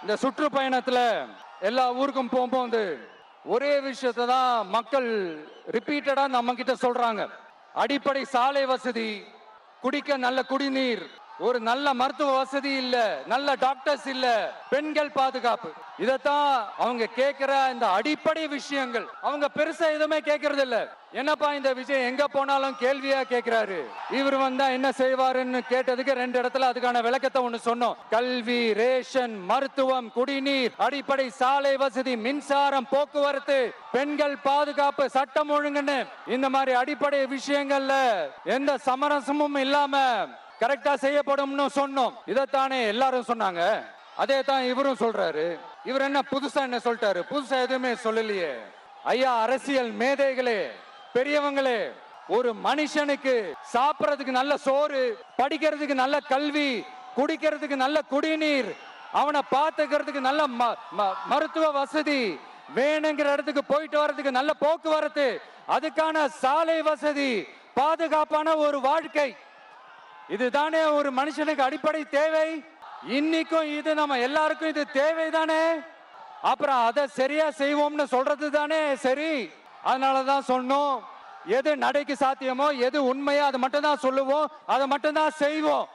இந்த சுற்றுப்பயணத்துல எல்லா ஊருக்கும் போகும்போது ஒரே விஷயத்தை தான் மக்கள் ரிப்பீட்டடா நம்ம கிட்ட சொல்றாங்க. அடிப்படை சாலை வசதி, குடிக்க நல்ல குடிநீர், ஒரு நல்ல மருத்துவ வசதி இல்ல, நல்ல டாக்டர்ஸ் இல்ல, பெண்கள் பாதுகாப்பு. இதத்தான் அவங்க கேட்கிற இந்த அடிப்படை விஷயங்கள். அவங்க பெருசா எதுவுமே கேட்கறது இல்ல. என்னப்பா இந்த விஜய் எங்க போனாலும் கேள்வியா கேட்கிறாரு, இவர் வந்தா என்ன செய்வாருன்னு கேட்டதுக்கு 2 இடத்துல அதுக்கான விளக்கத்தை ஒண்ணு சொன்னோம். கல்வி, ரேஷன், மருத்துவம், குடிநீர், அடிப்படை சாலை வசதி, மின்சாரம், போக்குவரத்து, பெண்கள் பாதுகாப்பு, சட்டம் ஒழுங்குன்னு இந்த மாதிரி அடிப்படை விஷயங்கள்ல எந்த சமரசமும் இல்லாம கரெக்டா செய்யப்படும்னு சொன்னோம். இதைத்தானே எல்லாரும் சொன்னாங்க. அதே தான் இவரும் சொல்றாரு. இவர் என்ன புதுசா என்ன சொல்லிட்டாரு? புதுசா எதுவுமே சொல்லலையே. ஐயா, அரசியல் மேதைகளே, பெரியவங்களே, ஒரு மனுஷனுக்கு சாப்பிடறதுக்கு நல்ல சோறு, படிக்கிறதுக்கு நல்ல கல்வி, குடிக்கிறதுக்கு நல்ல குடிநீர், அவனை பார்த்துக்கிறதுக்கு நல்ல மருத்துவ வசதி, வேணுங்கிற இடத்துக்கு போயிட்டு வர்றதுக்கு நல்ல போக்குவரத்து, அதுக்கான சாலை வசதி, பாதுகாப்பான ஒரு வாழ்க்கை, இதுதானே ஒரு மனுஷனுக்கு அடிப்படை தேவை. இன்னைக்கும் இது நம்ம எல்லாருக்கும் இது தேவைதானே. அப்புறம் அதை சரியா செய்வோம்னு சொல்றது தானே சரி. அதனாலதான் சொன்னோம், எது நடைக்கு சாத்தியமோ, எது உண்மையோ அதை மட்டும் தான் சொல்லுவோம், அதை மட்டும் தான் செய்வோம்.